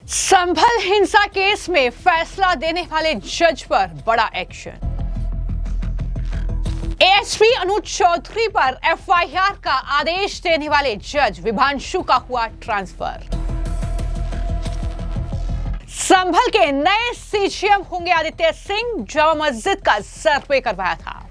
संभल हिंसा केस में फैसला देने वाले जज पर बड़ा एक्शन। एएसपी अनुज चौधरी पर एफआईआर का आदेश देने वाले जज विभांशु का हुआ ट्रांसफर। संभल के नए सीजीएम होंगे आदित्य सिंह, जामा मस्जिद का सर्वे करवाया था।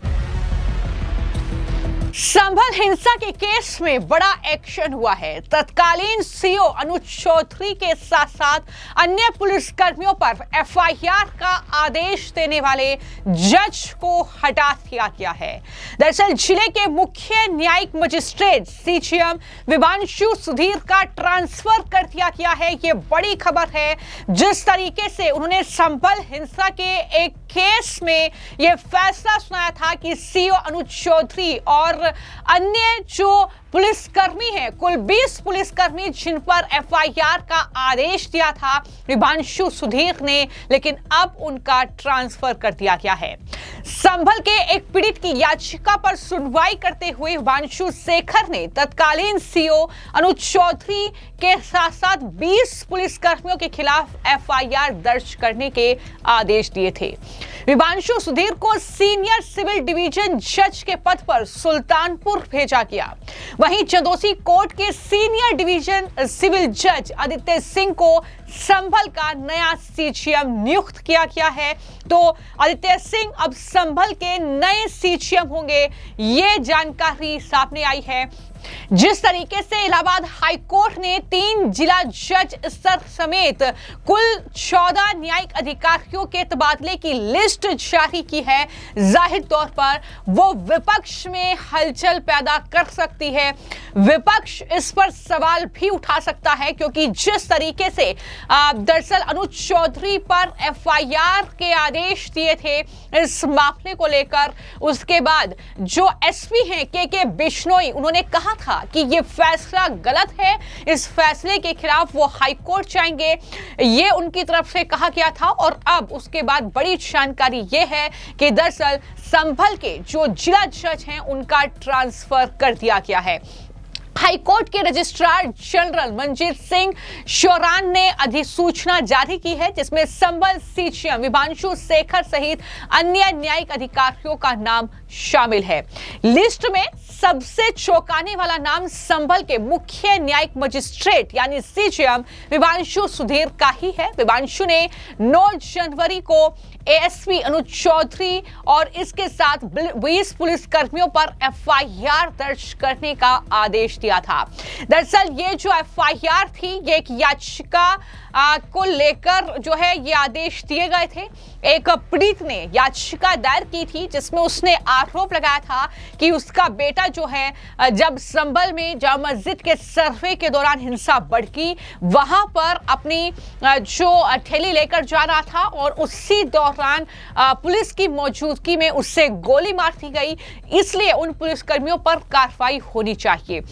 संभल हिंसा के केस में बड़ा एक्शन हुआ है। तत्कालीन सीओ अनुज चौधरी के साथ साथ अन्य पुलिसकर्मियों पर एफआईआर का आदेश देने वाले जज को हटा दिया गया है। दरअसल जिले के मुख्य न्यायिक मजिस्ट्रेट सीजीएम विभांशु सुधीर का ट्रांसफर कर दिया गया है। ये बड़ी खबर है। जिस तरीके से उन्होंने संभल हिंसा के एक केस में यह फैसला सुनाया था कि सीओ अनुज चौधरी और अन्य जो पुलिसकर्मी हैं, कुल 20 पुलिसकर्मी जिन पर एफआईआर का आदेश दिया था विभांशु सुधीर ने, लेकिन अब उनका ट्रांसफर कर दिया गया है। संभल के एक पीड़ित की याचिका पर सुनवाई करते हुए विभांशु शेखर ने तत्कालीन सीओ अनुज चौधरी के साथ साथ 20 पुलिसकर्मियों के खिलाफ एफआईआर दर्ज करने के आदेश दिए थे। विभांशु सुधीर को सीनियर सिविल डिवीजन जज के पद पर सुल्तानपुर भेजा गया। वहीं चंदोसी कोर्ट के सीनियर डिवीजन सिविल जज आदित्य सिंह को संभल का नया सीजीएम नियुक्त किया गया है। तो आदित्य सिंह अब संभल के नए सीजीएम होंगे, ये जानकारी सामने आई है। जिस तरीके से इलाहाबाद हाईकोर्ट ने 3 जिला जज स्तर समेत कुल 14 न्यायिक अधिकारियों के तबादले की लिस्ट जारी की है, जाहिर तौर पर वो विपक्ष में हलचल पैदा कर सकती है। विपक्ष इस पर सवाल भी उठा सकता है, क्योंकि जिस तरीके से दरअसल अनुज चौधरी पर एफआईआर के आदेश दिए थे इस मामले को लेकर, उसके बाद जो एसपी हैं के बिश्नोई, उन्होंने कहा था कि ये फैसला गलत है, इस फैसले के खिलाफ वो हाई कोर्ट जाएंगे, ये उनकी तरफ से कहा गया था। और अब उसके बाद बड़ी जानकारी ये है कि दरअसल संभल के जो जिला जज हैं उनका ट्रांसफर कर दिया गया है। हाईकोर्ट के रजिस्ट्रार जनरल मंजीत सिंह शोरान ने अधिसूचना जारी की है, जिसमें संभल सीजीएम विभांशु शेखर सहित अन्य न्यायिक अधिकारियों का नाम शामिल है। लिस्ट में सबसे चौंकाने वाला नाम संभल के मुख्य न्यायिक मजिस्ट्रेट यानी सीजीएम विभांशु सुधीर का ही है। विभांशु ने 9 जनवरी को एएसपी अनुज चौधरी और इसके साथ 20 पुलिसकर्मियों पर एफआईआर दर्ज करने का आदेश दिया था। दरअसल ये जो एफआईआर थी, ये एक याचिका को लेकर जो है ये आदेश दिए गए थे। एक पीड़ित ने याचिका दायर की थी, जिसमें उसने आरोप लगाया था कि उसका बेटा जो है जब संभल में जामा मस्जिद के सर्वे के दौरान हिंसा भड़की, वहां पर अपनी जो ठेली लेकर जा रहा था और उसी दौरान पुलिस की मौजूदगी में उससे गोली मार दी गई, इसलिए उन पुलिसकर्मियों पर कार्रवाई होनी चाहिए,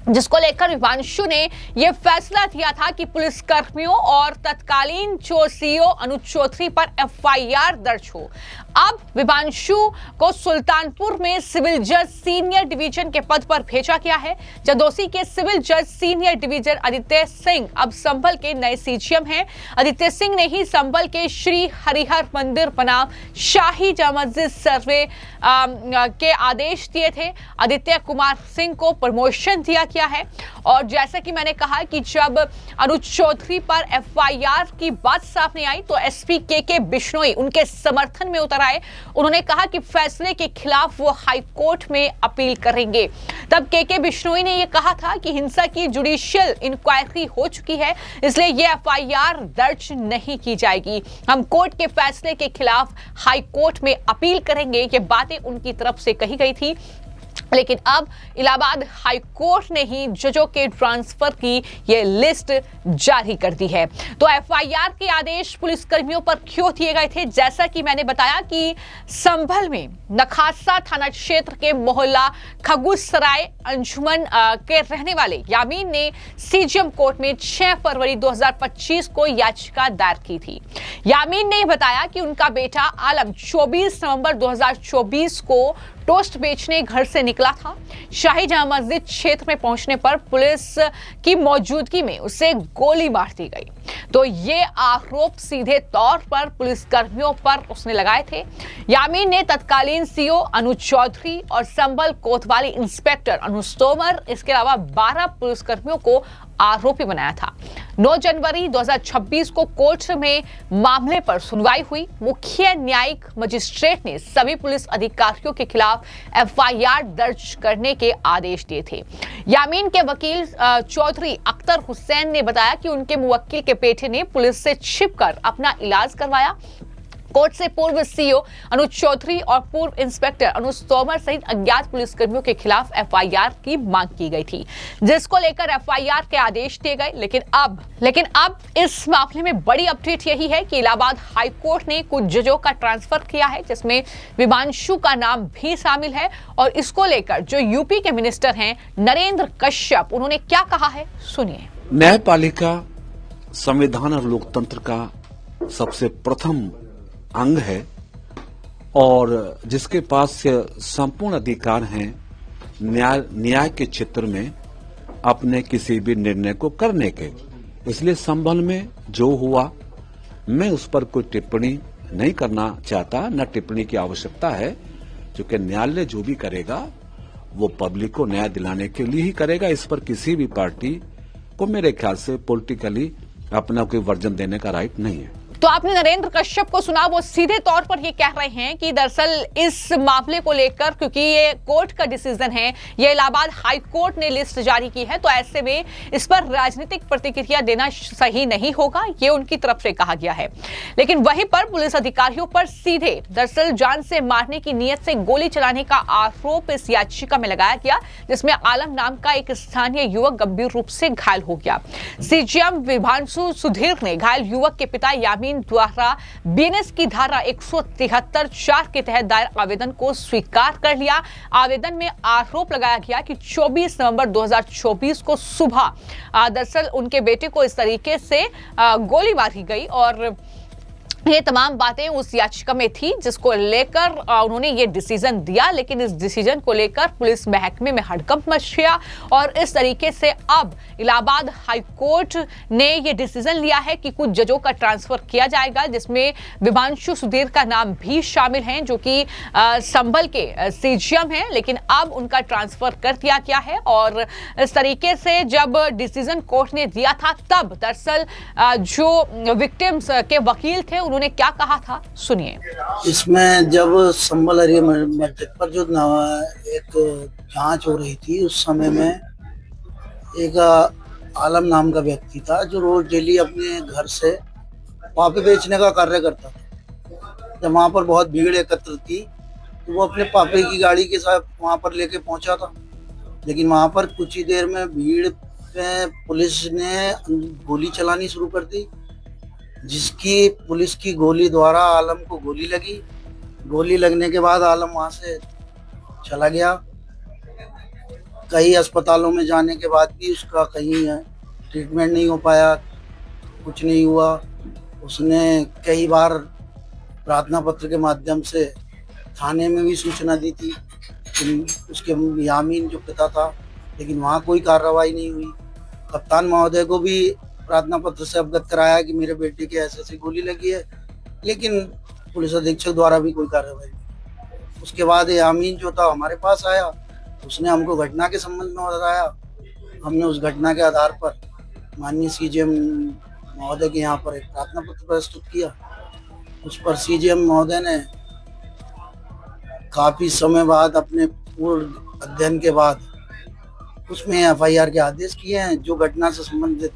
जिसको लेकर विभांशु ने यह फैसला दिया था कि पुलिसकर्मियों और तत्कालीन जो सीओ अनुज चौधरी पर एफआईआर दर्ज हो। अब विभांशु को सुल्तानपुर में सिविल जज सीनियर डिवीजन के पद पर भेजा गया है। चंदोसी के सिविल जज सीनियर डिवीजन आदित्य सिंह अब संभल के नए सीजीएम हैं। आदित्य सिंह ने ही संभल के श्री हरिहर मंदिर बनाम शाही जामा मस्जिद सर्वे के आदेश दिए थे। आदित्य कुमार सिंह को प्रमोशन दिया गया है। और जैसा कि मैंने कहा कि जब अनुज चौधरी पर एफआईआर की बात सामने आई तो एसपी के बिश्नोई उनके समर्थन में उतर आए। उन्होंने कहा कि फैसले के खिलाफ वो हाई कोर्ट में अपील करेंगे। तब के बिश्नोई ने यह कहा था कि हिंसा की जुडिशियल इंक्वायरी हो चुकी है, इसलिए ये एफआईआर दर्ज नहीं की जाएगी। हम कोर्ट के फैसले के खिलाफ हाई कोर्ट में अपील करेंगे, ये बातें उनकी तरफ से कही गई थी। लेकिन अब इलाहाबाद हाई कोर्ट ने ही जजों के ट्रांसफर की ये लिस्ट जारी कर दी है। तो एफआईआर के आदेश पुलिसकर्मियों पर क्यों दिए गए थे? जैसा कि मैंने बताया कि संभल में नखासा थाना क्षेत्र के मोहल्ला खगुसराय अंजुमन के रहने वाले यामीन ने सीजीएम कोर्ट में 6 फरवरी 2025 को याचिका दायर की थी। यामीन ने बताया कि उनका बेटा आलम 24 नवंबर 2024 को टोस्ट बेचने घर से निकला था। शाही जमा मस्जिद क्षेत्र में पहुंचने पर पुलिस की मौजूदगी में उसे गोली मार दी गई। तो ये आरोप सीधे तौर पर पुलिस कर्मियों पर उसने लगाए थे। यामीन ने तत्कालीन सीओ अनुज चौधरी और संभल कोतवाली इंस्पेक्टर अनुज तोमर, इसके अलावा 12 पुलिसकर्मियों को आरोपी बनाया था। 9 जनवरी 2026 को कोर्ट में मामले पर सुनवाई हुई। मुख्य न्यायिक मजिस्ट्रेट ने सभी पुलिस अधिकारियों के खिलाफ एफआईआर दर्ज करने के आदेश दिए थे। यामीन के वकील चौधरी अख्तर हुसैन ने बताया कि उनके मुवक्किल के बेटे ने पुलिस से छिपकर अपना इलाज करवाया। कोर्ट से पूर्व सीओ अनुज चौधरी और पूर्व इंस्पेक्टर अनुज तोमर सहित अज्ञात पुलिसकर्मियों के खिलाफ एफआईआर की मांग की गई थी, जिसको लेकर एफआईआर के आदेश दिए गए। लेकिन अब इस मामले में बड़ी अपडेट यही है कि इलाहाबाद हाई कोर्ट ने कुछ जजों का ट्रांसफर किया है, जिसमें विभांशु का नाम भी शामिल है। और इसको लेकर जो यूपी के मिनिस्टर हैं नरेंद्र कश्यप, उन्होंने क्या कहा है, सुनिए। न्यायपालिका संविधान और लोकतंत्र का सबसे प्रथम अंग है और जिसके पास संपूर्ण अधिकार हैं न्याय के क्षेत्र में अपने किसी भी निर्णय को करने के। इसलिए संभल में जो हुआ, मैं उस पर कोई टिप्पणी नहीं करना चाहता, न टिप्पणी की आवश्यकता है, क्योंकि न्यायालय जो भी करेगा वो पब्लिक को न्याय दिलाने के लिए ही करेगा। इस पर किसी भी पार्टी को मेरे ख्याल से पॉलिटिकली अपना कोई वर्जन देने का राइट नहीं है। तो आपने नरेंद्र कश्यप को सुना, वो सीधे तौर पर ये कह रहे हैं कि दरअसल इस मामले को लेकर, क्योंकि ये कोर्ट का डिसीजन है, ये इलाहाबाद हाई कोर्ट ने लिस्ट जारी की है, तो ऐसे में इस पर राजनीतिक प्रतिक्रिया देना सही नहीं होगा, ये उनकी तरफ से कहा गया है। लेकिन वहीं पर पुलिस अधिकारियों पर सीधे दरअसल जान से मारने की नीयत से गोली चलाने का आरोप इस याचिका में लगाया गया, जिसमें आलम नाम का एक स्थानीय युवक गंभीर रूप से घायल हो गया। सीजीएम विभांशु सुधीर ने घायल युवक के पिता यामीन द्वारा बीएनएस की धारा 173(4) के तहत दायर आवेदन को स्वीकार कर लिया। आवेदन में आरोप लगाया गया कि 24 नवंबर 2024 को सुबह दरअसल उनके बेटे को इस तरीके से गोली मारी गई और ये तमाम बातें उस याचिका में थी, जिसको लेकर उन्होंने ये डिसीजन दिया। लेकिन इस डिसीजन को लेकर पुलिस महकमे में हड़कंप मच गया और इस तरीके से अब इलाहाबाद हाई कोर्ट ने ये डिसीजन लिया है कि कुछ जजों का ट्रांसफर किया जाएगा, जिसमें विभांशु सुधीर का नाम भी शामिल है, जो कि संभल के सीजीएम है। लेकिन अब उनका ट्रांसफर कर दिया गया है और इस तरीके से जब डिसीजन कोर्ट ने दिया था, तब दरअसल जो विक्टिम्स के वकील थे उन्होंने क्या कहा था, सुनिए। इसमें जब संभल एरिया मस्जिद पर जो एक जांच हो रही थी, उस समय में एक आलम नाम का व्यक्ति था जो रोज डेली अपने घर से पापे बेचने का कार्य करता था। जब वहाँ पर बहुत भीड़ एकत्र थी तो वो अपने पापे की गाड़ी के साथ वहाँ पर लेके पहुँचा था। लेकिन वहाँ पर कुछ ही देर में भीड़ पे पुलिस ने गोली चलानी शुरू कर दी, जिसकी पुलिस की गोली द्वारा आलम को गोली लगी। गोली लगने के बाद आलम वहाँ से चला गया। कई अस्पतालों में जाने के बाद भी उसका कहीं ट्रीटमेंट नहीं हो पाया, कुछ नहीं हुआ। उसने कई बार प्रार्थना पत्र के माध्यम से थाने में भी सूचना दी थी उसके यामीन जो पिता था, लेकिन वहाँ कोई कार्रवाई नहीं हुई। कप्तान महोदय को भी प्रार्थना पत्र से अवगत कराया कि मेरे बेटे के ऐसे गोली लगी है, लेकिन पुलिस अधीक्षक द्वारा भी कोई कार्रवाई नहीं। उसके बाद यामीन जो था हमारे पास आया, उसने हमको घटना के संबंध में बताया। हमने उस घटना के आधार पर माननीय सीजीएम महोदय के यहाँ पर एक प्रार्थना पत्र प्रस्तुत किया। उस पर सीजीएम महोदय ने काफी समय बाद अपने पूर्ण अध्ययन के बाद उसमें एफआईआर के आदेश किए हैं। जो घटना से संबंधित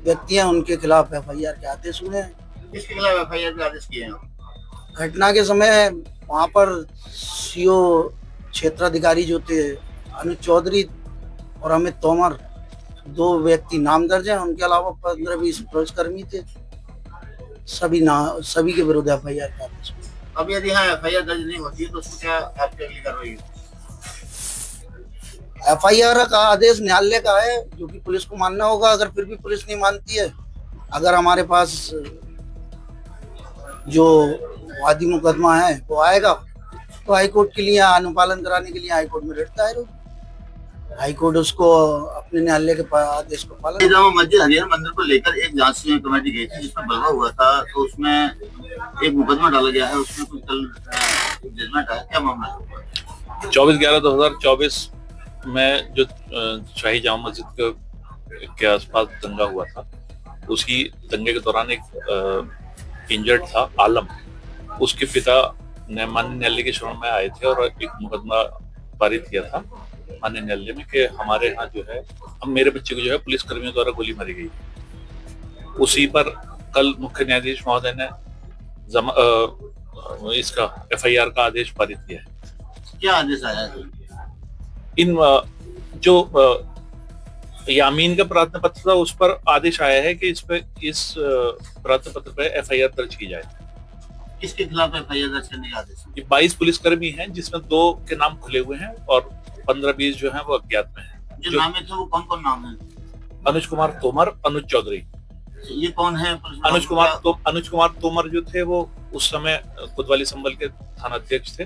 व्यक्ति हैं उनके खिलाफ एफआईआर के आदेश हुए हैं। किसके खिलाफ एफआईआर के आदेश किए हैं? घटना के समय वहाँ पर सीओ क्षेत्राधिकारी जो थे अनुज चौधरी और अमित तोमर, 2 व्यक्ति नाम दर्ज हैं। उनके अलावा 15-20 पुलिसकर्मी थे। सभी के विरुद्ध एफआईआर के आदेश हुए। अब यदि यहाँ एफआईआर दर्ज नहीं होती है तो उसको क्या आपकी अगली कार्रवाई है? एफआईआर का आदेश न्यायालय का है, जो कि पुलिस को मानना होगा। अगर फिर भी पुलिस नहीं मानती है, अगर हमारे पास जो वादी मुकदमा है वो आएगा, तो हाईकोर्ट के लिए अनुपालन कराने के लिए हाईकोर्ट में रिट दायर होगी। हाईकोर्ट उसको अपने न्यायालय के आदेश को पालन। जामा मस्जिद हरिहर मंदिर को लेकर एक जांच कमेटी गई थी जिसमें बलवा हुआ था, तो उसमें एक मुकदमा डाला गया है, उसमें कुछ कल जजमेंट आया, क्या मामला है? 24/11/2024 में जो शाही जामा मस्जिद के आसपास दंगा हुआ था, उसी दंगे के दौरान एक इंजर्ड था आलम, उसके पिता ने माननीय न्यायालय के शरण में आए थे और एक मुकदमा पारित किया था माननीय न्यायालय में कि हमारे यहाँ जो है, हम मेरे बच्चे को जो है पुलिस कर्मियों द्वारा गोली मारी गई। उसी पर कल मुख्य न्यायाधीश महोदय ने इसका FIR का आदेश पारित किया है। क्या आदेश आया है? इन जो यामीन का प्रार्थना पत्र था उस पर आदेश आया है कि इस प्रार्थना पत्र पर FIR दर्ज की जाए। किसके खिलाफ FIR दर्ज करने का आदेश? ये 22 पुलिसकर्मी हैं जिसमें 2 के नाम खुले हुए हैं और 15-20 जो हैं वो अज्ञात में हैं। जो नाम है थे वो कौन कौन नाम है? अनुज कुमार तोमर, अनुज चौधरी। ये कौन है? अनुज कुमार तोमर जो थे वो उस समय कोतवाली संभल के थाना अध्यक्ष थे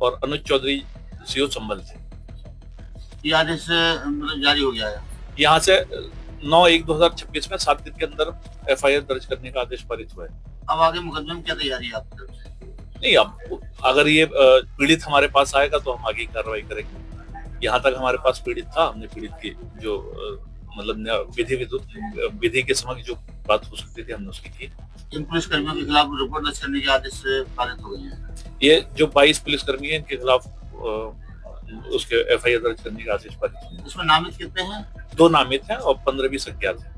और अनुज चौधरी CO संभल थे। ये आदेश मतलब जारी हो गया है यहाँ से 9/1/2026 में 7 दिन के अंदर FIR दर्ज करने का आदेश पारित हुआ है। अब आगे मुकदमे में क्या तैयारी है आपकी तरफ से? नहीं, अब अगर ये पीड़ित हमारे पास आएगा तो हम आगे कार्रवाई करेंगे। यहाँ तक हमारे पास पीड़ित था, हमने पीड़ित की जो मतलब विधि के समक्ष जो बात हो सकती थी हमने उसकी की। इन पुलिस कर्मियों के खिलाफ रिपोर्ट दर्ज करने के आदेश पारित हो गए हैं। ये जो 22 पुलिसकर्मी हैं इनके खिलाफ उसके FIR दर्ज करने का आदेश पारित हुआ। इसमें नामित कितने हैं? 2 नामित हैं और 15-20 अज्ञात हैं।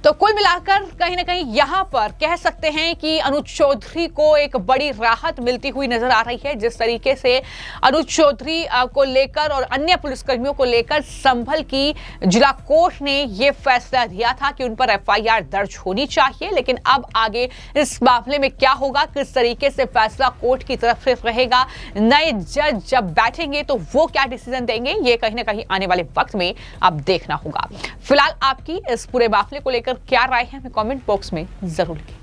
तो कुल मिलाकर कहीं ना कहीं यहाँ पर कह सकते हैं कि अनुज चौधरी को एक बड़ी राहत मिलती हुई नजर आ रही है। जिस तरीके से अनुज चौधरी को लेकर और अन्य पुलिसकर्मियों को लेकर संभल की जिला कोर्ट ने ये फैसला दिया था कि उन पर FIR दर्ज होनी चाहिए, लेकिन अब आगे इस मामले में क्या होगा, किस तरीके से फैसला कोर्ट की तरफ से रहेगा, नए जज जब बैठेंगे तो वो क्या डिसीजन देंगे, ये कहीं ना कहीं आने वाले वक्त में अब देखना होगा। फिलहाल आपकी इस पूरे मामले को लेकर क्या राय है, हमें कमेंट बॉक्स में जरूर लिखें।